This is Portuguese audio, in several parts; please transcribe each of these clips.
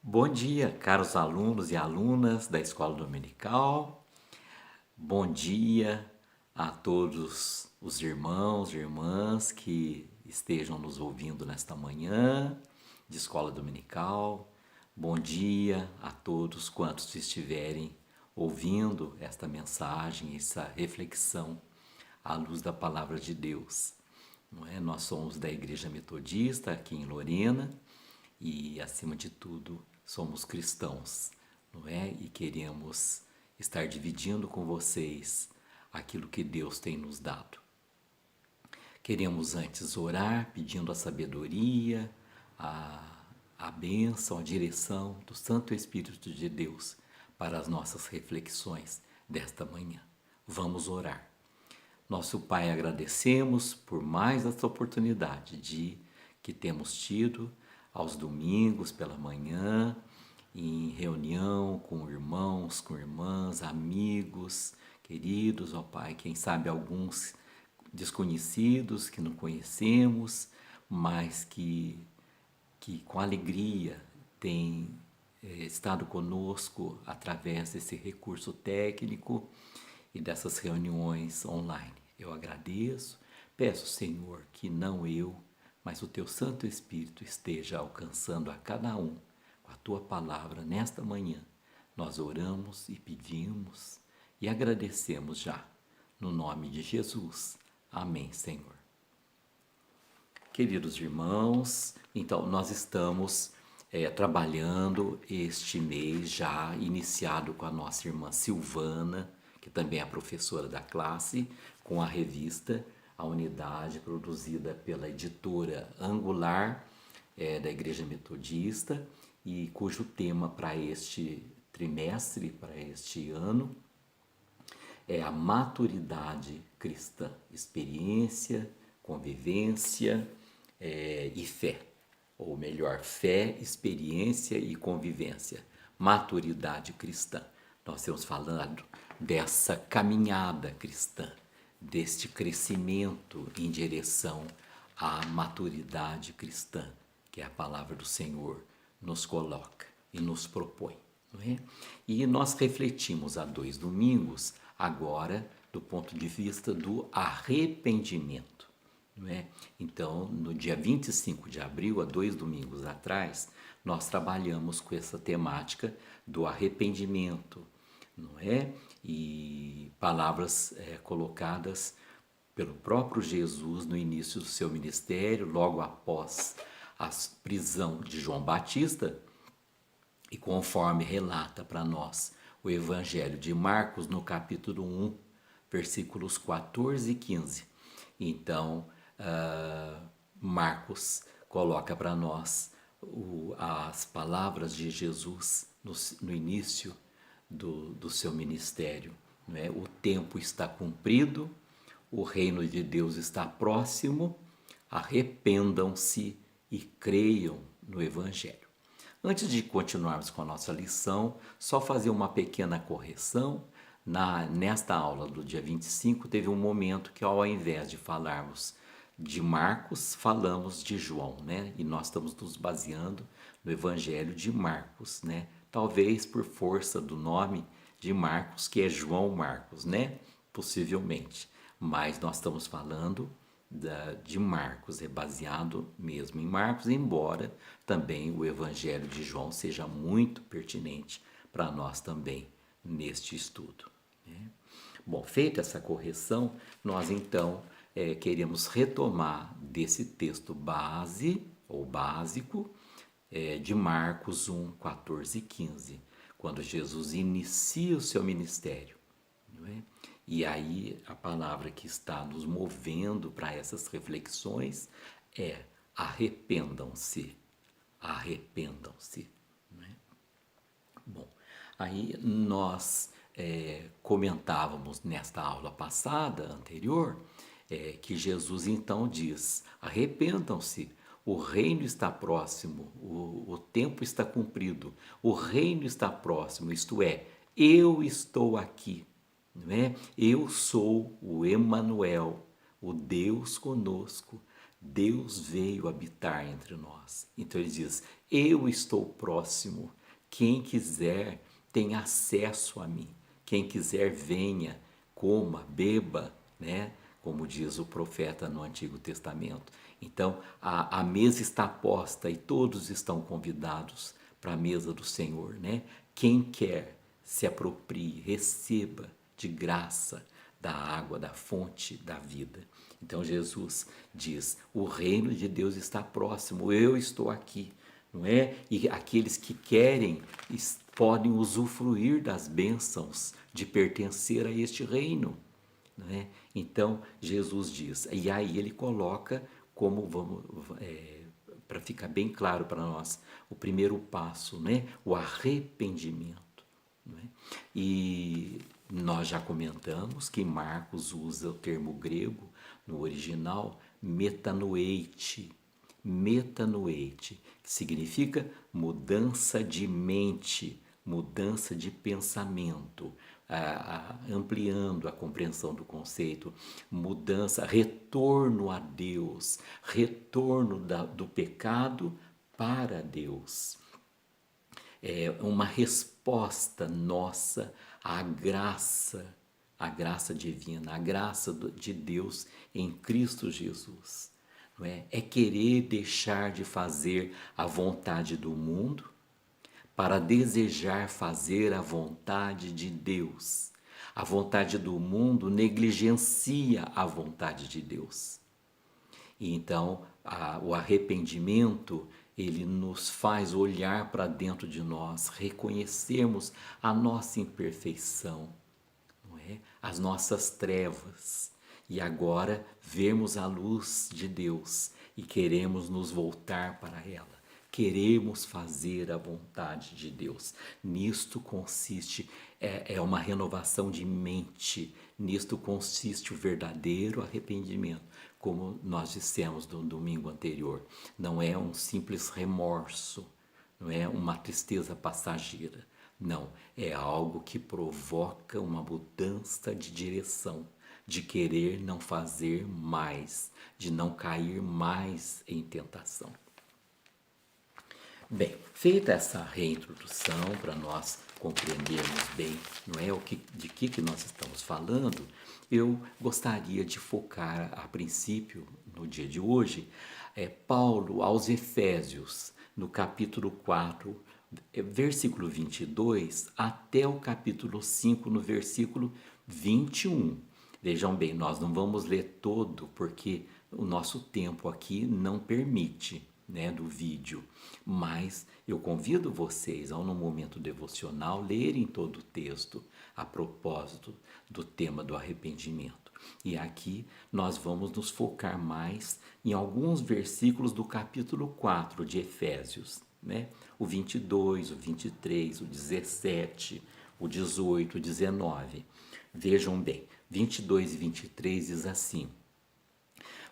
Bom dia, caros alunos e alunas da Escola Dominical. Bom dia a todos os irmãos e irmãs que estejam nos ouvindo nesta manhã de Escola Dominical. Bom dia a todos quantos estiverem ouvindo esta mensagem, essa reflexão à luz da Palavra de Deus. Não é? Nós somos da Igreja Metodista aqui em Lorena e, acima de tudo, somos cristãos, não é? E queremos estar dividindo com vocês aquilo que Deus tem nos dado. Queremos antes orar, pedindo a sabedoria, a bênção, a direção do Santo Espírito de Deus para as nossas reflexões desta manhã. Vamos orar. Nosso Pai, agradecemos por mais esta oportunidade que temos tido aos domingos pela manhã, em reunião com irmãos, com irmãs, amigos, queridos, ó Pai, quem sabe alguns desconhecidos que não conhecemos, mas que com alegria têm estado conosco através desse recurso técnico e dessas reuniões online. Eu agradeço, peço, Senhor, que não eu, mas o Teu Santo Espírito esteja alcançando a cada um com a Tua palavra nesta manhã. Nós oramos e pedimos e agradecemos já, no nome de Jesus. Amém, Senhor. Queridos irmãos, então nós estamos trabalhando este mês já iniciado com a nossa irmã Silvana, que também é professora da classe, com a revista, a unidade produzida pela editora Angular, da Igreja Metodista, e cujo tema para este trimestre, para este ano, é a maturidade cristã, experiência, convivência e fé. Ou melhor, fé, experiência e convivência, maturidade cristã. Nós temos falado dessa caminhada cristã, deste crescimento em direção à maturidade cristã, que é a palavra do Senhor nos coloca e nos propõe. Não é? E nós refletimos há 2 domingos, agora, do ponto de vista do arrependimento. Não é? Então, no dia 25 de abril, há 2 domingos atrás, nós trabalhamos com essa temática do arrependimento, não é? E palavras colocadas pelo próprio Jesus no início do seu ministério, logo após a prisão de João Batista, e conforme relata para nós o Evangelho de Marcos, no capítulo 1, versículos 14 e 15. Então, Marcos coloca para nós as palavras de Jesus no início do seu ministério. Não é? O tempo está cumprido, o reino de Deus está próximo, arrependam-se e creiam no Evangelho. Antes de continuarmos com a nossa lição, só fazer uma pequena correção. Nesta aula do dia 25, teve um momento que, ao invés de falarmos de Marcos, falamos de João, né? E nós estamos nos baseando no Evangelho de Marcos, né? Talvez por força do nome de Marcos, que é João Marcos, né? Possivelmente. Mas nós estamos falando de Marcos, é baseado mesmo em Marcos, embora também o Evangelho de João seja muito pertinente para nós também neste estudo. Né? Bom, feita essa correção, nós então queremos retomar desse texto base ou básico de Marcos 1, 14 e 15, quando Jesus inicia o seu ministério. Não é? E aí a palavra que está nos movendo para essas reflexões é arrependam-se, arrependam-se. Né? Bom, aí nós comentávamos nesta aula passada, anterior, que Jesus então diz, arrependam-se, o reino está próximo, o tempo está cumprido, o reino está próximo, isto é, eu estou aqui. Não é? Eu sou o Emanuel, o Deus conosco. Deus veio habitar entre nós. Então ele diz, Eu estou próximo. Quem quiser tem acesso a mim. Quem quiser venha, coma, beba, né? Como diz o profeta no Antigo Testamento. Então, a mesa está posta e todos estão convidados para a mesa do Senhor, né? Quem quer, se aproprie, receba de graça da água, da fonte da vida. Então Jesus diz: o reino de Deus está próximo, eu estou aqui, não é? E aqueles que querem podem usufruir das bênçãos de pertencer a este reino, não é? Então Jesus diz, e aí ele coloca como vamos, para ficar bem claro para nós, o primeiro passo, né? O arrependimento. Não é? E nós já comentamos que Marcos usa o termo grego no original metanoeite, metanoeite, que significa mudança de mente, mudança de pensamento, ampliando a compreensão do conceito, mudança, retorno a Deus, retorno do pecado para Deus. É uma resposta nossa à graça divina, à graça de Deus em Cristo Jesus. Não é? É querer deixar de fazer a vontade do mundo para desejar fazer a vontade de Deus. A vontade do mundo negligencia a vontade de Deus. E então, o arrependimento, ele nos faz olhar para dentro de nós, reconhecermos a nossa imperfeição, não é? As nossas trevas. E agora vemos a luz de Deus e queremos nos voltar para ela. Queremos fazer a vontade de Deus. Nisto consiste, é uma renovação de mente. Nisto consiste o verdadeiro arrependimento, como nós dissemos no domingo anterior. Não é um simples remorso, não é uma tristeza passageira. Não, é algo que provoca uma mudança de direção, de querer não fazer mais, de não cair mais em tentação. Bem, feita essa reintrodução para nós compreendermos bem, não é de que nós estamos falando, eu gostaria de focar a princípio, no dia de hoje, Paulo aos Efésios, no capítulo 4, versículo 22, até o capítulo 5, no versículo 21. Vejam bem, nós não vamos ler todo, porque o nosso tempo aqui não permite, né, do vídeo, mas eu convido vocês a, no momento devocional, lerem todo o texto a propósito do tema do arrependimento. E aqui nós vamos nos focar mais em alguns versículos do capítulo 4 de Efésios, né? O 22, o 23, o 17, o 18, o 19. Vejam bem, 22 e 23 diz assim: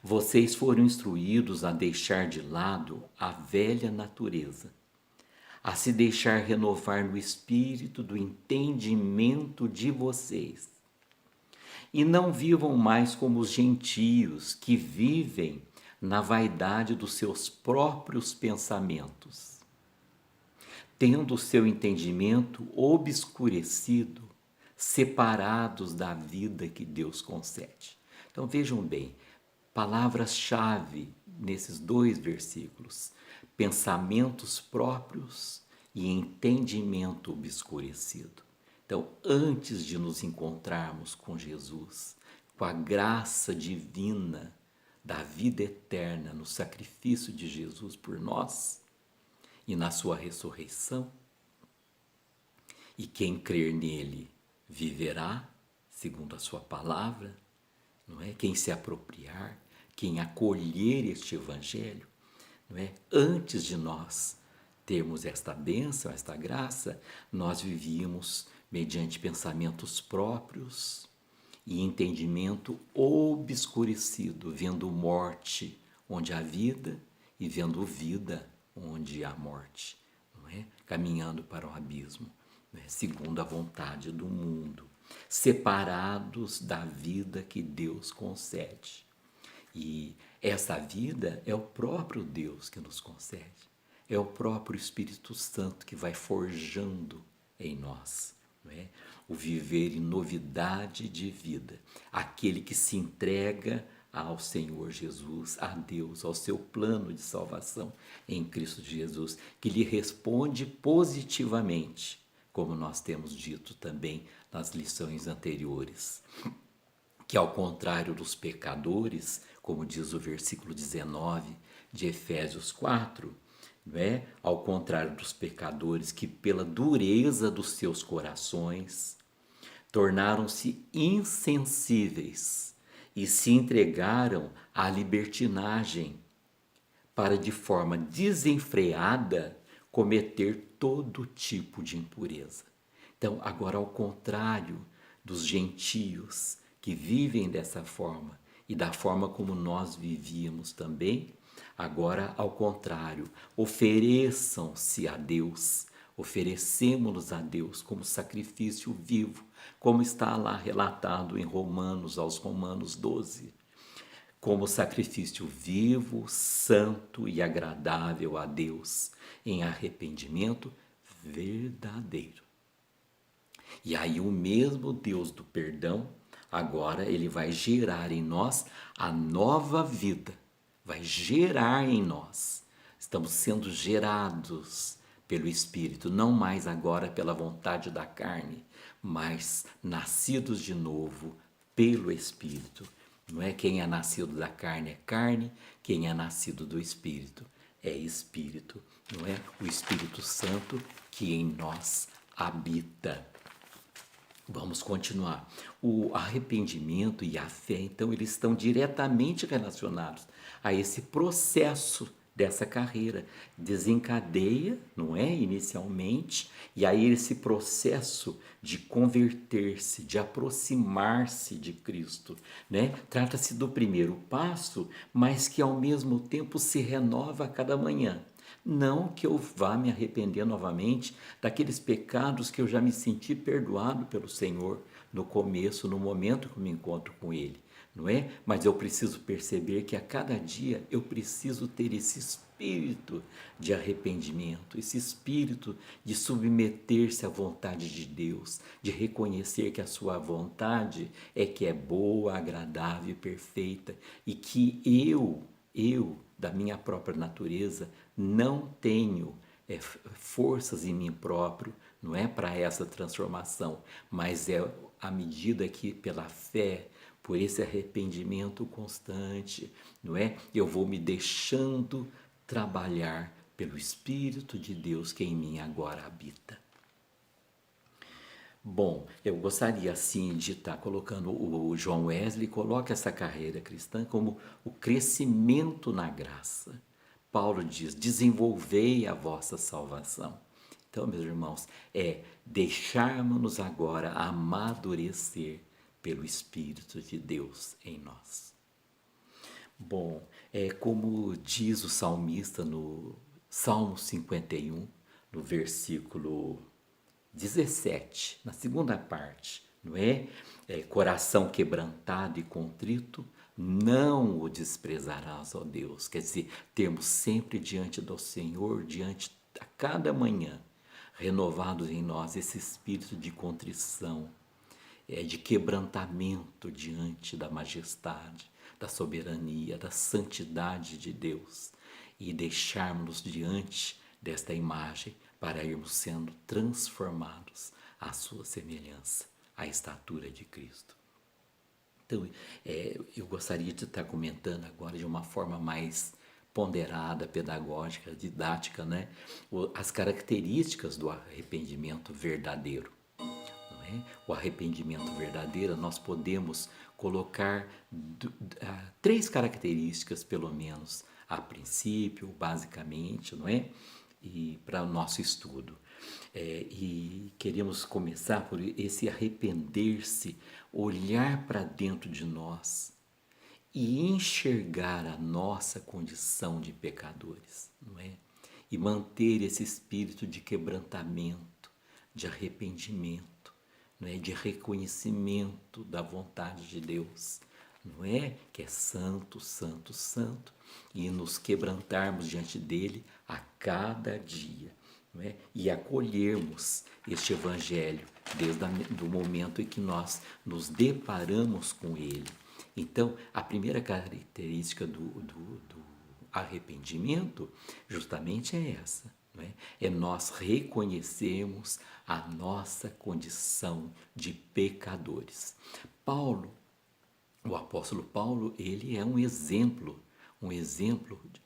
vocês foram instruídos a deixar de lado a velha natureza, a se deixar renovar no espírito do entendimento de vocês. E não vivam mais como os gentios que vivem na vaidade dos seus próprios pensamentos, tendo o seu entendimento obscurecido, separados da vida que Deus concede. Então vejam bem, palavras-chave nesses dois versículos: pensamentos próprios e entendimento obscurecido. Então, antes de nos encontrarmos com Jesus, com a graça divina da vida eterna no sacrifício de Jesus por nós e na sua ressurreição, e quem crer nele viverá, segundo a sua palavra, não é? Quem se apropriar, quem acolher este evangelho, não é? Antes de nós termos esta bênção, esta graça, nós vivíamos mediante pensamentos próprios e entendimento obscurecido, vendo morte onde há vida e vendo vida onde há morte, não é? Caminhando para o abismo, não é? Segundo a vontade do mundo, separados da vida que Deus concede. E essa vida é o próprio Deus que nos concede. é o próprio Espírito Santo que vai forjando em nós, não é? O viver em novidade de vida, aquele que se entrega ao Senhor Jesus, a Deus, ao seu plano de salvação em Cristo Jesus, que lhe responde positivamente, como nós temos dito também nas lições anteriores, que ao contrário dos pecadores, como diz o versículo 19 de Efésios 4, não é? Ao contrário dos pecadores que pela dureza dos seus corações tornaram-se insensíveis e se entregaram à libertinagem para de forma desenfreada cometer todo tipo de impureza. Então, agora ao contrário dos gentios que vivem dessa forma e da forma como nós vivíamos também, agora ao contrário, ofereçam-se a Deus, oferecemos-nos a Deus como sacrifício vivo, como está lá relatado em Romanos, aos Romanos 12, como sacrifício vivo, santo e agradável a Deus, em arrependimento verdadeiro. E aí o mesmo Deus do perdão, agora ele vai gerar em nós a nova vida, vai gerar em nós. Estamos sendo gerados pelo Espírito, não mais agora pela vontade da carne, mas nascidos de novo pelo Espírito. Não é quem é nascido da carne é carne, quem é nascido do Espírito é Espírito. Não é o Espírito Santo que em nós habita. Vamos continuar. O arrependimento e a fé, então, eles estão diretamente relacionados a esse processo dessa carreira. Desencadeia, não é? Inicialmente, e aí esse processo de converter-se, de aproximar-se de Cristo, né? Trata-se do primeiro passo, mas que ao mesmo tempo se renova a cada manhã. Não que eu vá me arrepender novamente daqueles pecados que eu já me senti perdoado pelo Senhor no começo, no momento que eu me encontro com Ele, não é? Mas eu preciso perceber que a cada dia eu preciso ter esse espírito de arrependimento, esse espírito de submeter-se à vontade de Deus, de reconhecer que a sua vontade é que é boa, agradável e perfeita e que eu, da minha própria natureza, não tenho forças em mim próprio, não é para essa transformação, mas é à medida que pela fé, por esse arrependimento constante, não é? Eu vou me deixando trabalhar pelo Espírito de Deus que em mim agora habita. Bom, eu gostaria assim de estar colocando, o John Wesley coloca essa carreira cristã como o crescimento na graça. Paulo diz, desenvolvei a vossa salvação. Então, meus irmãos, é deixarmos-nos agora amadurecer pelo Espírito de Deus em nós. Bom, é como diz o salmista no Salmo 51, no versículo 17, na segunda parte, não é? Coração quebrantado e contrito, não o desprezarás, ó Deus. Quer dizer, termos sempre diante do Senhor, diante a cada manhã, renovados em nós esse espírito de contrição, de quebrantamento diante da majestade, da soberania, da santidade de Deus e deixarmos-nos diante desta imagem para irmos sendo transformados à sua semelhança, à estatura de Cristo. Então, eu gostaria de estar comentando agora de uma forma mais ponderada, pedagógica, didática, né? As características do arrependimento verdadeiro. Não é? O arrependimento verdadeiro, nós podemos colocar 3 características, pelo menos, a princípio, basicamente, não é? E para o nosso estudo. E queremos começar por esse arrepender-se, olhar para dentro de nós e enxergar a nossa condição de pecadores, não é? E manter esse espírito de quebrantamento, de arrependimento, não é? De reconhecimento da vontade de Deus, não é? Que é santo, santo, santo. e nos quebrantarmos diante dele a cada dia, não é? E acolhermos este Evangelho desde o momento em que nós nos deparamos com ele. Então, a primeira característica do arrependimento justamente é essa, não é? É nós reconhecermos a nossa condição de pecadores. O apóstolo Paulo, ele é um exemplo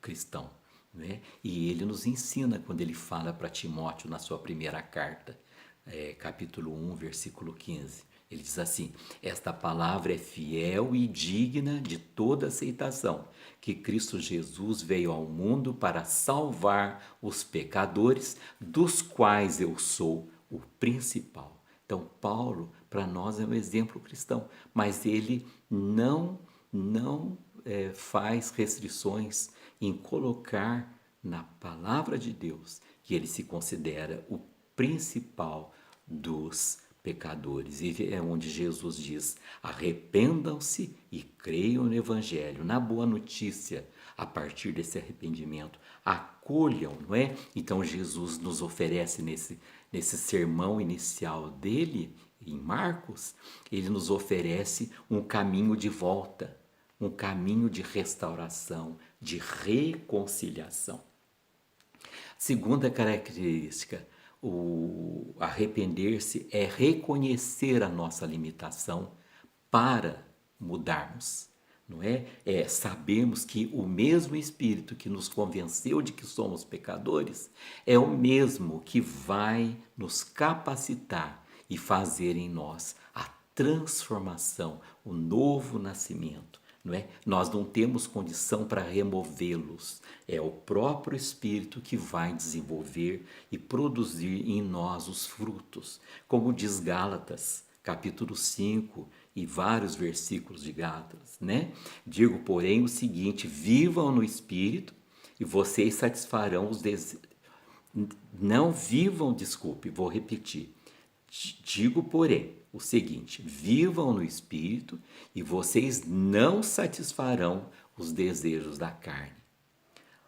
cristão, né? E ele nos ensina quando ele fala para Timóteo na sua primeira carta, capítulo 1, versículo 15. Ele diz assim: esta palavra é fiel e digna de toda aceitação, que Cristo Jesus veio ao mundo para salvar os pecadores, dos quais eu sou o principal. Então, Paulo, para nós, é um exemplo cristão, mas ele não faz restrições em colocar na palavra de Deus que ele se considera o principal dos pecadores. E é onde Jesus diz: arrependam-se e creiam no Evangelho, na boa notícia. A partir desse arrependimento, acolham, não é? Então Jesus nos oferece nesse sermão inicial dele, em Marcos, ele nos oferece um caminho de volta, um caminho de restauração, de reconciliação. Segunda característica, o arrepender-se é reconhecer a nossa limitação para mudarmos, não é? É sabermos que o mesmo Espírito que nos convenceu de que somos pecadores é o mesmo que vai nos capacitar e fazer em nós a transformação, o novo nascimento. Não é? Nós não temos condição para removê-los. É o próprio Espírito que vai desenvolver e produzir em nós os frutos. Como diz Gálatas, capítulo 5 e vários versículos de Gálatas, né? Digo, porém, o seguinte: vivam no Espírito e vocês satisfarão os desejos. Não vivam, desculpe, vou repetir. Digo, porém, o seguinte: vivam no Espírito e vocês não satisfarão os desejos da carne.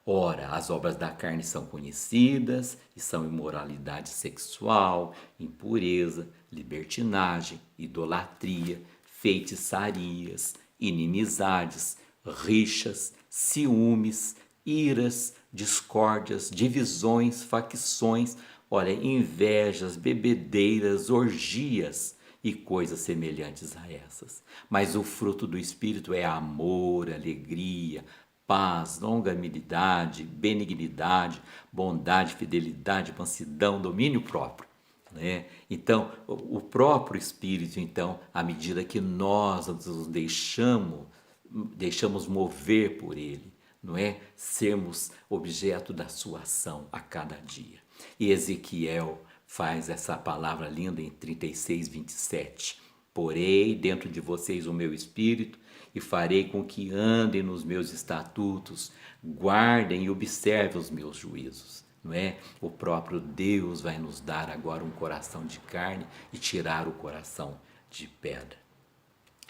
Ora, as obras da carne são conhecidas e são imoralidade sexual, impureza, libertinagem, idolatria, feitiçarias, inimizades, rixas, ciúmes, iras, discórdias, divisões, facções, olha, invejas, bebedeiras, orgias e coisas semelhantes a essas. Mas o fruto do Espírito é amor, alegria, paz, longanimidade, benignidade, bondade, fidelidade, mansidão, domínio próprio, né? Então, o próprio Espírito, então, à medida que nós nos deixamos mover por ele, não é? Sermos objeto da sua ação a cada dia. E Ezequiel faz essa palavra linda em 36, 27. Porei dentro de vocês o meu espírito e farei com que andem nos meus estatutos, guardem e observem os meus juízos. Não é? O próprio Deus vai nos dar agora um coração de carne e tirar o coração de pedra.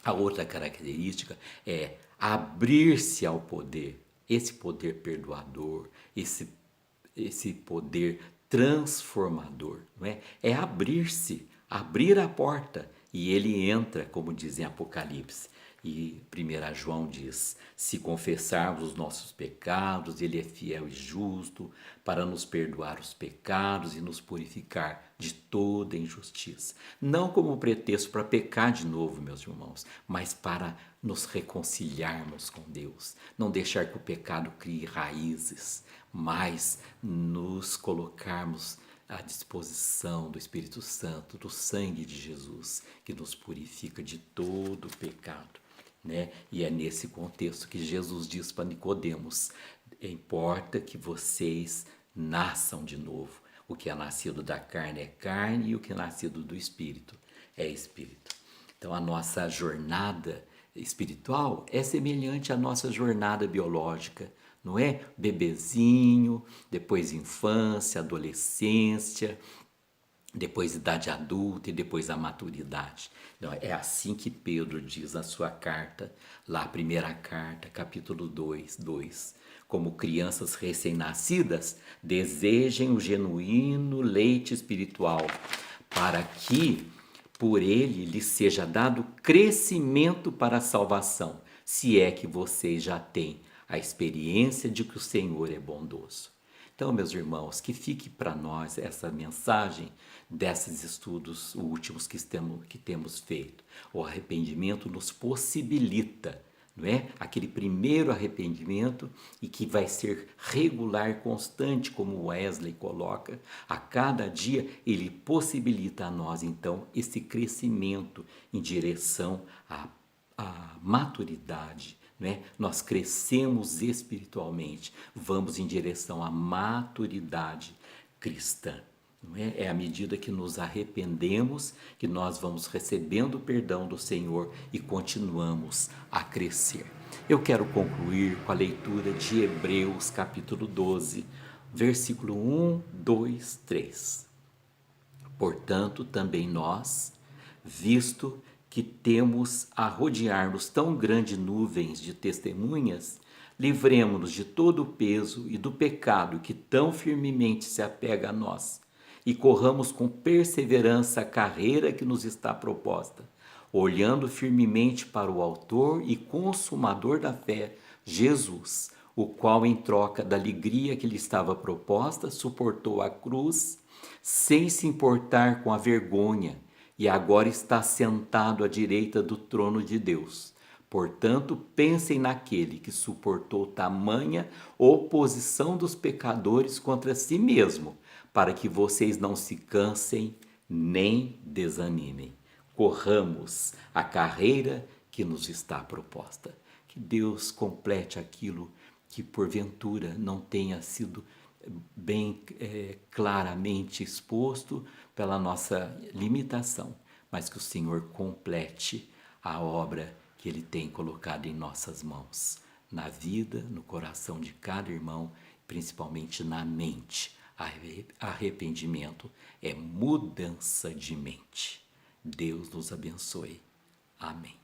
A outra característica é abrir-se ao poder, esse poder perdoador, esse poder transformador, não é? É abrir-se, abrir a porta e ele entra, como diz em Apocalipse. E 1 João diz: se confessarmos os nossos pecados, ele é fiel e justo para nos perdoar os pecados e nos purificar de toda injustiça. Não como pretexto para pecar de novo, meus irmãos, mas para nos reconciliarmos com Deus. Não deixar que o pecado crie raízes, mas nos colocarmos à disposição do Espírito Santo, do sangue de Jesus, que nos purifica de todo o pecado. Né? E é nesse contexto que Jesus diz para Nicodemos: importa que vocês nasçam de novo. O que é nascido da carne é carne e o que é nascido do Espírito é Espírito. Então a nossa jornada espiritual é semelhante à nossa jornada biológica, não é? Bebezinho, depois infância, adolescência, depois a idade adulta e depois a maturidade. Então, é assim que Pedro diz na sua carta, lá a primeira carta, capítulo 2. Como crianças recém-nascidas, desejem o genuíno leite espiritual, para que por ele lhes seja dado crescimento para a salvação, se é que vocês já têm a experiência de que o Senhor é bondoso. Então, meus irmãos, que fique para nós essa mensagem desses estudos últimos que temos feito. O arrependimento nos possibilita, não é? Aquele primeiro arrependimento e que vai ser regular, constante, como Wesley coloca, a cada dia ele possibilita a nós, então, esse crescimento em direção à maturidade. Né? Nós crescemos espiritualmente, vamos em direção à maturidade cristã. Não é? É à medida que nos arrependemos que nós vamos recebendo o perdão do Senhor e continuamos a crescer. Eu quero concluir com a leitura de Hebreus capítulo 12, versículo 1, 2, 3. Portanto, também nós, visto que temos a rodear-nos tão grandes nuvens de testemunhas, livremo-nos de todo o peso e do pecado que tão firmemente se apega a nós, e corramos com perseverança a carreira que nos está proposta, olhando firmemente para o autor e consumador da fé, Jesus, o qual, em troca da alegria que lhe estava proposta, suportou a cruz, sem se importar com a vergonha, e agora está sentado à direita do trono de Deus. Portanto, pensem naquele que suportou tamanha oposição dos pecadores contra si mesmo, para que vocês não se cansem nem desanimem. Corramos a carreira que nos está proposta. Que Deus complete aquilo que porventura não tenha sido bem claramente exposto pela nossa limitação, mas que o Senhor complete a obra que Ele tem colocado em nossas mãos, na vida, no coração de cada irmão, principalmente na mente. Arrependimento é mudança de mente. Deus nos abençoe. Amém.